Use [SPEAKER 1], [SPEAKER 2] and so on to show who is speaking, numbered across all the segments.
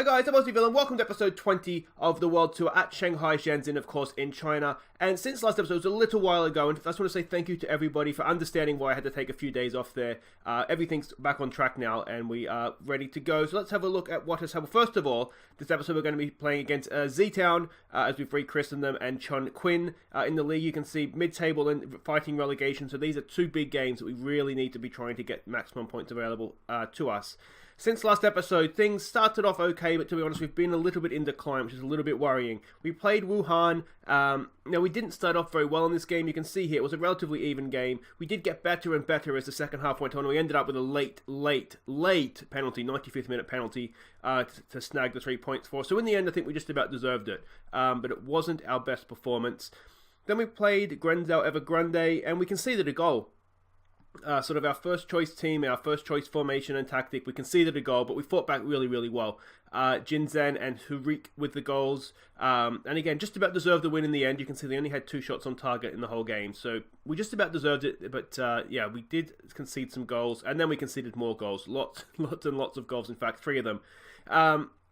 [SPEAKER 1] guys, I'm Aussie Villain. Welcome to episode 20 of the World Tour at Shanghai Shenxin, of course, in China. And since last episode was a little while ago, and I just want to say thank you to everybody for understanding why I had to take a few days off there. Everything's back on track now, and we are ready to go. So let's have a look at what has happened. First of all, this episode we're going to be playing against Zhejiang, as we've rechristened them, and Chongqing in the league. You can see mid-table and fighting relegation. So these are two big games that we really need to be trying to get maximum points available to us. Since last episode, things started off okay, but to be honest, we've been a little bit in decline, which is a little bit worrying. We played Wuhan. Now, we didn't start off very well in this game. You can see here, it was a relatively even game. We did get better and better as the second half went on. We ended up with a late penalty, 95th minute penalty, to snag the 3 points for us. So in the end, I think we just about deserved it. But it wasn't our best performance. Then we played Grenzhou Evergrande, and we conceded a goal. Sort of our first choice team, our first choice formation and tactic. We conceded a goal, but we fought back really, really well. Jinzhen and Hurik with the goals. And again, just about deserved the win in the end. You can see they only had 2 shots on target in the whole game. So we just about deserved it. But yeah, we did concede some goals. And then we conceded more goals. Lots and lots of goals. In fact, 3 of them.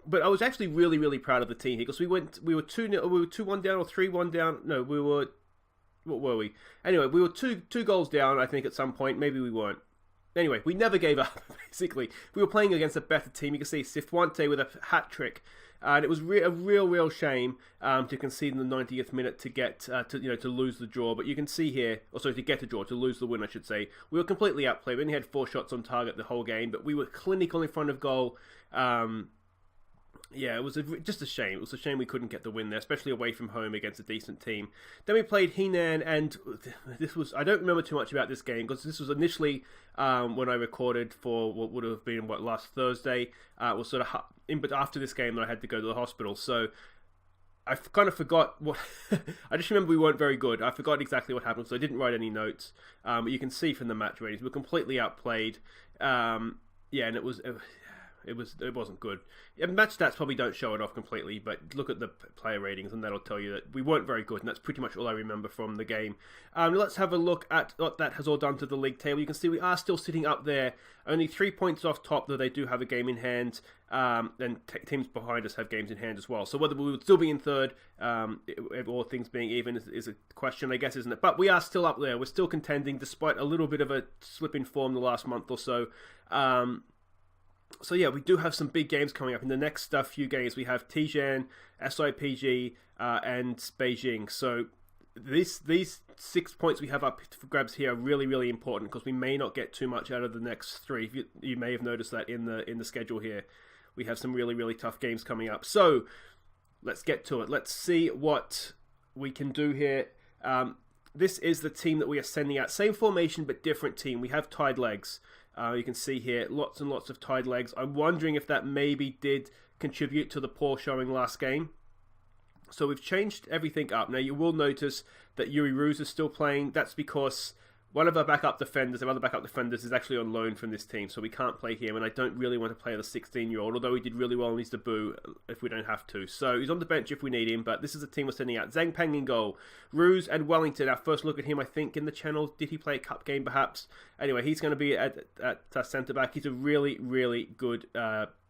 [SPEAKER 1] But I was actually really, really proud of the team here. Because we were 2-1 down or 3-1 down. No, we were... What were we? Anyway, we were two goals down, I think, at some point. Maybe we weren't. Anyway, we never gave up, basically. We were playing against a better team. You can see Sifuente with a hat-trick. And it was a real shame to concede in the 90th minute to get to lose the draw. But you can see here, to get a draw, to lose the win, I should say. We were completely outplayed. We only had 4 shots on target the whole game, but we were clinical in front of goal. Yeah, it was just a shame. It was a shame we couldn't get the win there, especially away from home against a decent team. Then we played Henan, and this was... I don't remember too much about this game, because this was initially when I recorded for what would have been, last Thursday. It was sort of but after this game that I had to go to the hospital, so I kind of forgot what... I just remember we weren't very good. I forgot exactly what happened, so I didn't write any notes. But you can see from the match ratings, we were completely outplayed. Yeah, and it wasn't good. Yeah, match stats probably don't show it off completely, but look at the player ratings and that'll tell you that we weren't very good, and that's pretty much all I remember from the game. Let's have a look at what that has all done to the league table. You can see we are still sitting up there, only 3 points off top, though they do have a game in hand, and teams behind us have games in hand as well. So whether we would still be in third, all things being even, is a question, I guess, isn't it? But we are still up there. We're still contending, despite a little bit of a slip in form the last month or so. So yeah, we do have some big games coming up. In the next few games, we have Tijan, SIPG, and Beijing. So these 6 points we have up for grabs here are really, really important, because we may not get too much out of the next 3. You may have noticed that in the schedule here. We have some really, really tough games coming up. So let's get to it. Let's see what we can do here. This is the team that we are sending out. Same formation, but different team. We have tied legs. You can see here lots and lots of tied legs. I'm wondering if that maybe did contribute to the poor showing last game. So we've changed everything up. Now you will notice that Yuri Ruse is still playing. That's because one of our backup defenders, is actually on loan from this team, so we can't play him, and I don't really want to play the 16-year-old, although he did really well in his debut if we don't have to. So he's on the bench if we need him, but this is the team we're sending out. Zhang Peng in goal. Ruse and Wellington, our first look at him, I think, in the channel. Did he play a cup game, perhaps? Anyway, he's going to be at centre-back. He's a really, really good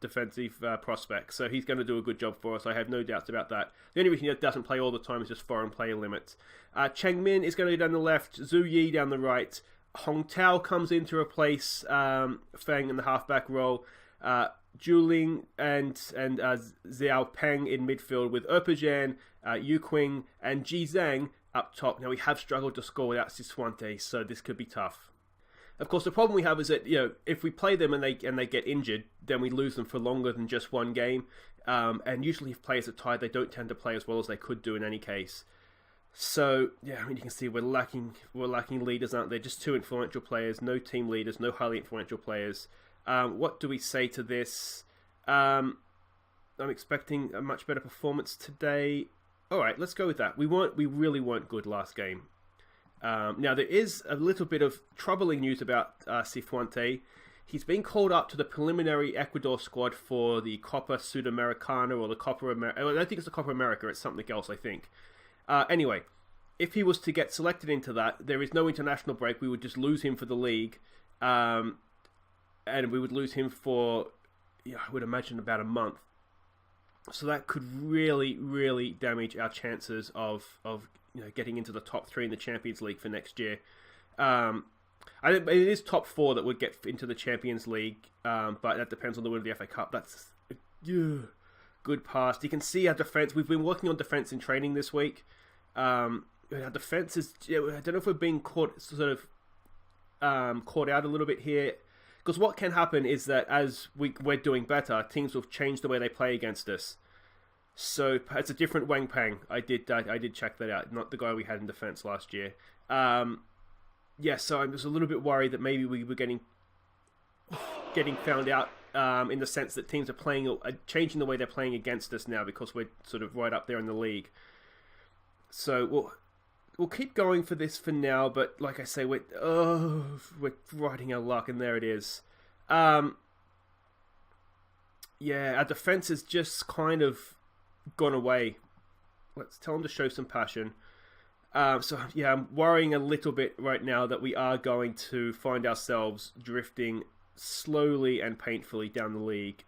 [SPEAKER 1] defensive prospect, so he's going to do a good job for us. I have no doubts about that. The only reason he doesn't play all the time is just foreign player limits. Cheng Min is going to go down the left, Zhu Yi down the right. Hong Tao comes in to replace Feng in the halfback role. Juling and Xiao Peng in midfield, with Erpejian, Yu Qing, and Ji Zhang up top. Now, we have struggled to score without Sifuente, so this could be tough. Of course, the problem we have is that, if we play them and they get injured, then we lose them for longer than just one game. And usually if players are tired, they don't tend to play as well as they could do in any case. So, yeah, I mean, you can see we're lacking leaders, aren't there? Just 2 influential players, no team leaders, no highly influential players. What do we say to this? I'm expecting a much better performance today. All right, let's go with that. We really weren't good last game. Now, there is a little bit of troubling news about Sifuente. He's been called up to the preliminary Ecuador squad for the Copa Sudamericana, or the Copa America. I don't think it's the Copa America, it's something else, I think. Anyway, if he was to get selected into that, there is no international break. We would just lose him for the league. And we would lose him for, I would imagine, about a month. So that could really, really damage our chances of getting into the top 3 in the Champions League for next year. I think it is top 4 that would get into the Champions League, but that depends on the win of the FA Cup. That's good pass. You can see our defense. We've been working on defense in training this week. Our defense is. I don't know if we're being caught out a little bit here, because what can happen is that as we're doing better, teams will change the way they play against us. So it's a different Wang Peng. I did check that out. Not the guy we had in defense last year. So I was a little bit worried that maybe we were getting found out in the sense that teams are changing the way they're playing against us now because we're sort of right up there in the league. So we'll keep going for this for now, but like I say, we're riding our luck, and there it is. Our defense has just kind of gone away. Let's tell them to show some passion. I'm worrying a little bit right now that we are going to find ourselves drifting slowly and painfully down the league.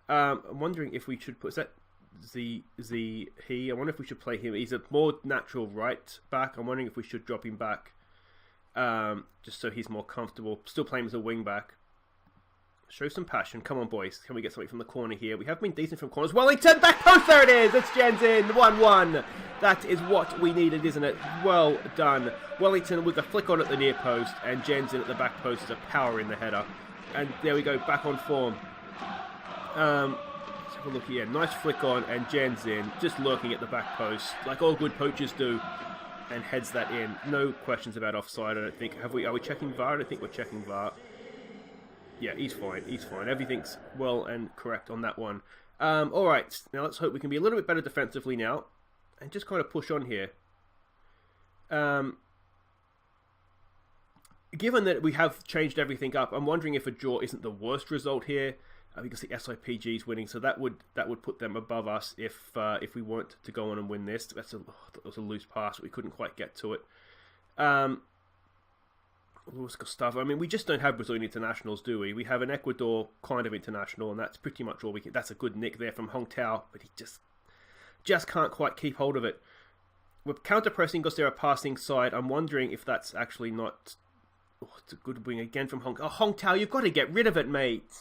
[SPEAKER 1] I'm wondering if we should put... Is that he? I wonder if we should play him. He's a more natural right back. I'm wondering if we should drop him back, just so he's more comfortable. Still play him as a wing back. Show some passion. Come on, boys. Can we get something from the corner here? We have been decent from corners. Wellington, back post. There it is. It's Shenzhen. 1-1. That is what we needed, isn't it? Well done. Wellington with the flick on at the near post, and Shenzhen at the back post is a power in the header. And there we go, back on form. Let's have a look here. Nice flick on, and Shenzhen just lurking at the back post, like all good poachers do, and heads that in. No questions about offside, I don't think. Are we checking VAR? I don't think we're checking VAR. Yeah, he's fine. He's fine. Everything's well and correct on that one. All right. Now let's hope we can be a little bit better defensively now, and just kind of push on here. Given that we have changed everything up, I'm wondering if a draw isn't the worst result here. Because the SIPG is winning, so that would put them above us if we weren't to go on and win this. That was a loose pass. We couldn't quite get to it. Luis Gustavo. I mean, we just don't have Brazilian internationals, do we? We have an Ecuador kind of international, and that's pretty much all we can. That's a good nick there from Hong Tao, but he just can't quite keep hold of it. We're counter-pressing because they're a passing side. I'm wondering if that's actually not... Oh, it's a good wing again from Hong... Oh, Hong Tao, you've got to get rid of it, mate.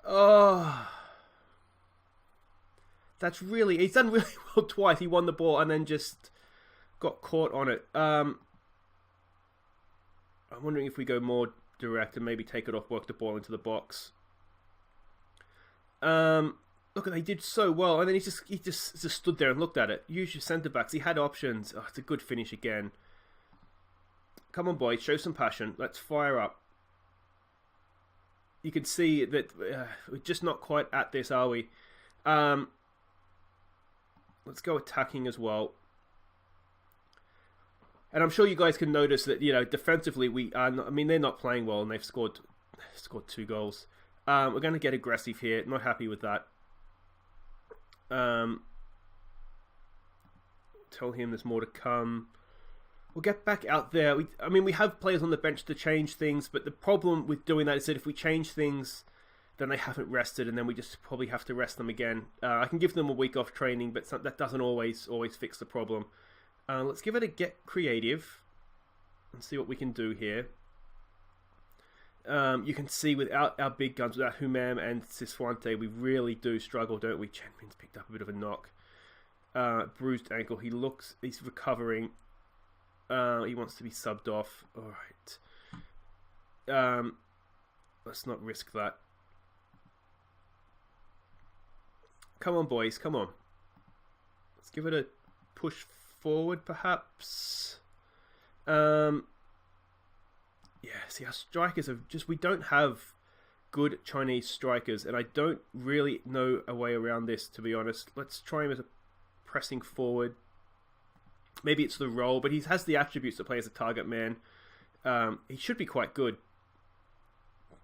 [SPEAKER 1] Oh... That's really... He's done really well twice. He won the ball and then just got caught on it. I'm wondering if we go more direct and maybe take it off, work the ball into the box. Look, they did so well, and then he just stood there and looked at it. Use your centre backs. He had options. Oh, it's a good finish again. Come on, boys, show some passion. Let's fire up. You can see that we're just not quite at this, are we? Let's go attacking as well. And I'm sure you guys can notice that, defensively, they're not playing well, and they've scored 2 goals. We're going to get aggressive here. Not happy with that. Tell him there's more to come. We'll get back out there. We have players on the bench to change things, but the problem with doing that is that if we change things, then they haven't rested, and then we just probably have to rest them again. I can give them a week off training, but that doesn't always fix the problem. Let's give it a get creative and see what we can do here. You can see without our big guns, without Humam and Siswante, we really do struggle, don't we? Chenmin's picked up a bit of a knock. Bruised ankle. He's recovering. He wants to be subbed off. All right. Let's not risk that. Come on, boys. Come on. Let's give it a push forward, perhaps. See, our strikers we don't have good Chinese strikers, and I don't really know a way around this, to be honest. Let's try him as a pressing forward. Maybe it's the role, but he has the attributes to play as a target man. He should be quite good,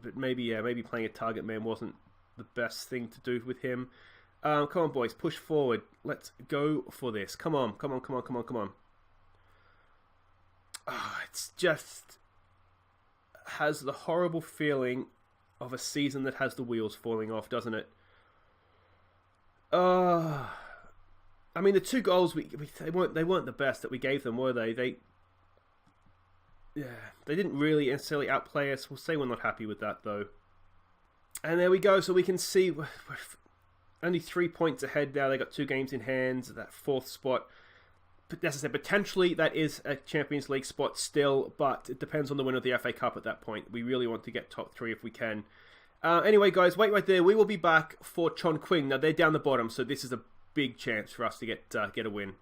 [SPEAKER 1] but maybe playing a target man wasn't the best thing to do with him. Come on, boys, push forward. Let's go for this. Come on. It's just has the horrible feeling of a season that has the wheels falling off, doesn't it? I mean, the 2 goals they weren't the best that we gave them, were they? They didn't really necessarily outplay us. We'll say we're not happy with that though. And there we go. So we can see we're only 3 points ahead now. They got 2 games in hand. That 4th spot. But as I said, potentially that is a Champions League spot still, but it depends on the winner of the FA Cup at that point. We really want to get top 3 if we can. Anyway, guys, wait right there. We will be back for Chongqing. Now, they're down the bottom, so this is a big chance for us to get a win.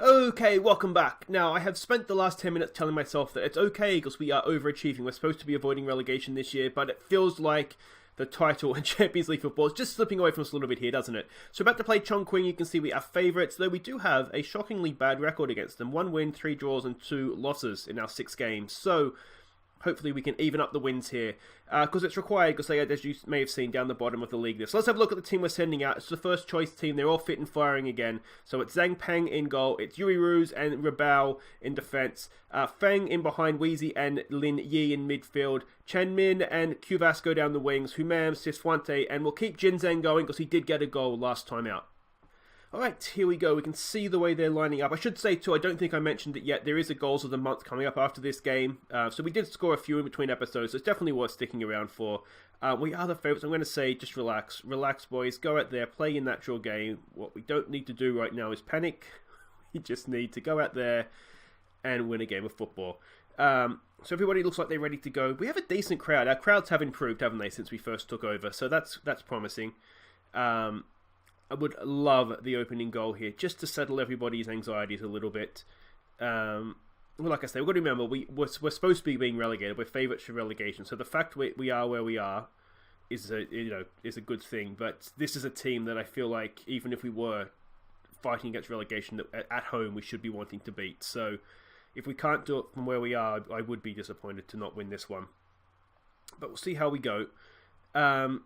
[SPEAKER 1] Okay, welcome back. Now, I have spent the last 10 minutes telling myself that it's okay because we are overachieving. We're supposed to be avoiding relegation this year, but it feels like the title and Champions League football is just slipping away from us a little bit here, doesn't it? So about to play Chongqing, you can see we are favourites, though we do have a shockingly bad record against them. 1 win, 3 draws and 2 losses in our 6 games. So hopefully we can even up the wins here, because it's required, because they are, as you may have seen, down the bottom of the league. So let's have a look at the team we're sending out. It's the first choice team. They're all fit and firing again. So it's Zhang Peng in goal. It's Yuri Ruse and Rabao in defence. Feng in behind, Weezy and Lin Yi in midfield. Chen Min and Kuvas go down the wings. Humam, Sisfuante, and we'll keep Jin Zheng going because he did get a goal last time out. Alright, here we go. We can see the way they're lining up. I should say, too, I don't think I mentioned it yet. There is a Goals of the Month coming up after this game. So we did score a few in between episodes, so it's definitely worth sticking around for. We are the favourites. I'm going to say, just relax. Relax, boys. Go out there, play your natural game. What we don't need to do right now is panic. We just need to go out there and win a game of football. So everybody looks like they're ready to go. We have a decent crowd. Our crowds have improved, haven't they, since we first took over. So that's promising. I would love the opening goal here, just to settle everybody's anxieties a little bit. Well, like I say, we've got to remember, we're supposed to be being relegated. We're favourites for relegation. So the fact we are where we are is a good thing. But this is a team that I feel like, even if we were fighting against relegation at home, we should be wanting to beat. So if we can't do it from where we are, I would be disappointed to not win this one. But we'll see how we go. I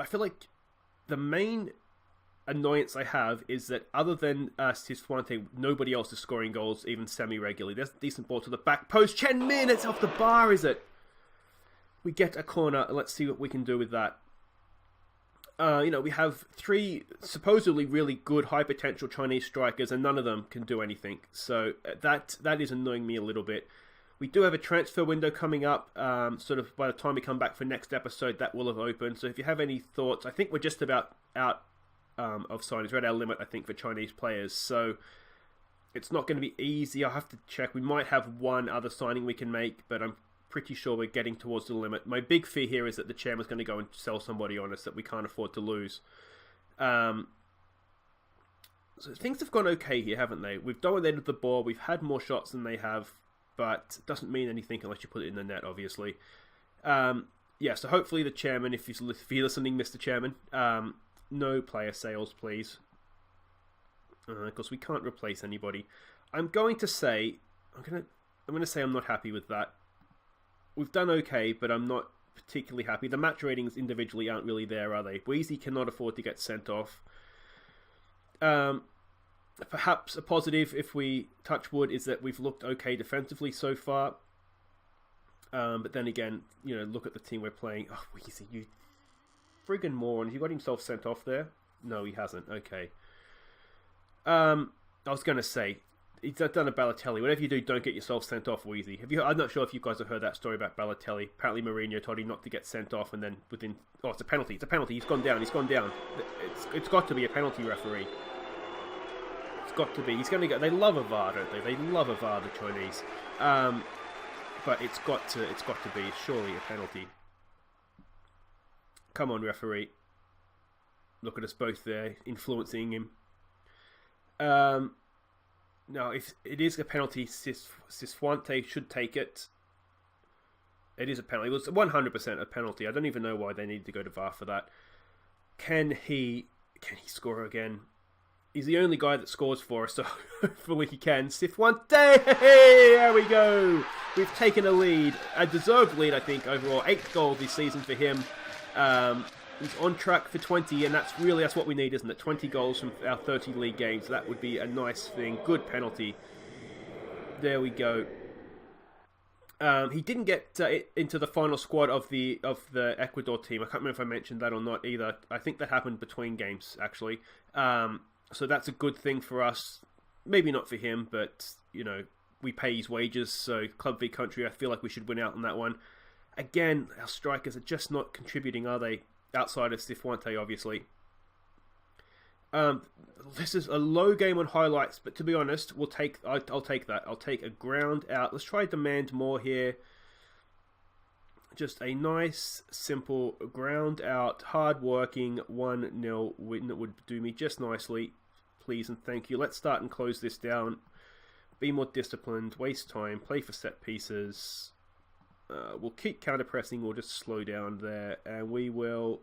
[SPEAKER 1] feel like the main annoyance I have is that other than Sisfuante, nobody else is scoring goals, even semi-regularly. There's a decent ball to the back post. Chen Min, it's off the bar, is it? We get a corner. Let's see what we can do with that. We have 3 supposedly really good, high-potential Chinese strikers, and none of them can do anything. So that is annoying me a little bbit. We do have a transfer window coming up, sort of by the time we come back for next episode, that will have opened. So if you have any thoughts, I think we're just about out of signings. We're at our limit, I think, for Chinese players. So it's not going to be easy. I'll have to check. We might have one other signing we can make, but I'm pretty sure we're getting towards the limit. My big fear here is that the chairman's going to go and sell somebody on us that we can't afford to lose. So things have gone okay here, haven't they? We've dominated the ball. We've had more shots than they have. But it doesn't mean anything unless you put it in the net, obviously. So hopefully the chairman, if you're listening, Mr. Chairman, no player sales, please. Because we can't replace anybody. I'm going to say I'm not happy with that. We've done okay, but I'm not particularly happy. The match ratings individually aren't really there, are they? Weezy cannot afford to get sent off. Perhaps a positive, if we touch wood, is that we've looked okay defensively so far. But then again, look at the team we're playing. Oh, Weezy, you friggin' moron. He got himself sent off there? No, he hasn't. Okay. I was going to say, he's done a Balotelli. Whatever you do, don't get yourself sent off, Weezy. I'm not sure if you guys have heard that story about Balotelli. Apparently Mourinho told him not to get sent off, and then it's a penalty. It's a penalty. He's gone down. It's got to be a penalty, referee. Got to be. He's going to go. They love a VAR, don't they? They love a VAR, the Chinese. But it's got to be surely a penalty. Come on, referee. Look at us both there, influencing him. Now, if it is a penalty, Sisfuante should take it. It is a penalty. It was 100% a penalty. I don't even know why they needed to go to VAR for that. Can he score again? He's the only guy that scores for us, so hopefully he can. Sisfuante! Hey, there we go! We've taken a lead. A deserved lead, I think, overall. 8 goals this season for him. He's on track for 20, and that's what we need, isn't it? 20 goals from our 30 league games. That would be a nice thing. Good penalty. There we go. He didn't get into the final squad of the Ecuador team. I can't remember if I mentioned that or not either. I think that happened between games, actually. So that's a good thing for us. Maybe not for him, but, you know, we pay his wages. So club v country, I feel like we should win out on that one. Again, our strikers are just not contributing, are they? Outside of Cifuente, obviously. This is a low game on highlights, but to be honest, I'll take that. I'll take a ground out. Let's try demand more here. Just a nice, simple ground out, hard-working 1-0 win that would do me just nicely. Please and thank you. Let's start and close this down. Be more disciplined, waste time, play for set pieces. We'll keep counter-pressing, we'll just slow down there, and we'll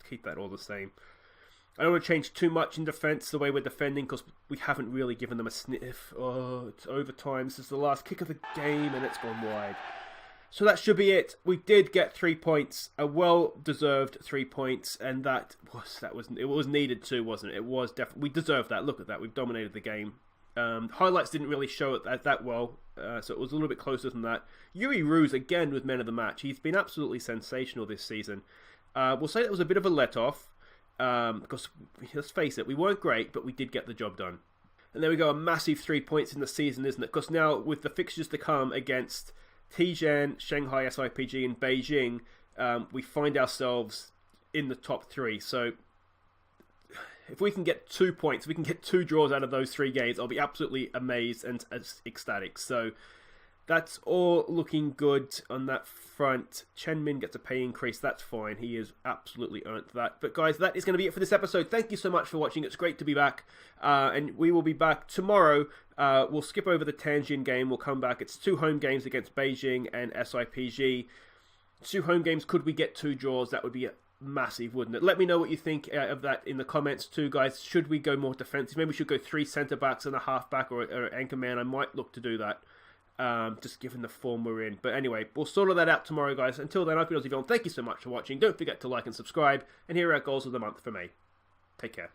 [SPEAKER 1] keep that all the same. I don't want to change too much in defence, the way we're defending, because we haven't really given them a sniff. Oh, it's overtime. This is the last kick of the game, and it's gone wide. So that should be it. We did get 3 points, a well-deserved 3 points, and it was needed too, wasn't it? It was definitely, we deserved that. Look at that, we've dominated the game. Highlights didn't really show it that well, so it was a little bit closer than that. Yuri Ruse again with men of the match. He's been absolutely sensational this season. We'll say that was a bit of a let-off. Because, let's face it, we weren't great, but we did get the job done. And there we go, a massive 3 points in the season, isn't it? Because now, with the fixtures to come against Zhejiang, Shanghai SIPG, and Beijing, we find ourselves in the top 3. So, if we can get 2 points, if we can get 2 draws out of those 3 games, I'll be absolutely amazed and ecstatic. So, that's all looking good on that front. Chen Min gets a pay increase. That's fine. He has absolutely earned that. But guys, that is going to be it for this episode. Thank you so much for watching. It's great to be back. And we will be back tomorrow. We'll skip over the Tianjin game. We'll come back. It's 2 home games against Beijing and SIPG. 2 home games. Could we get 2 draws? That would be massive, wouldn't it? Let me know what you think of that in the comments too, guys. Should we go more defensive? Maybe we should go 3 centre-backs and a half-back or an anchor man. I might look to do that. Just given the form we're in. But anyway, we'll sort all that out tomorrow, guys. Until then, I've been Aussie. Thank you so much for watching. Don't forget to like and subscribe. And here are our goals of the month for me. Take care.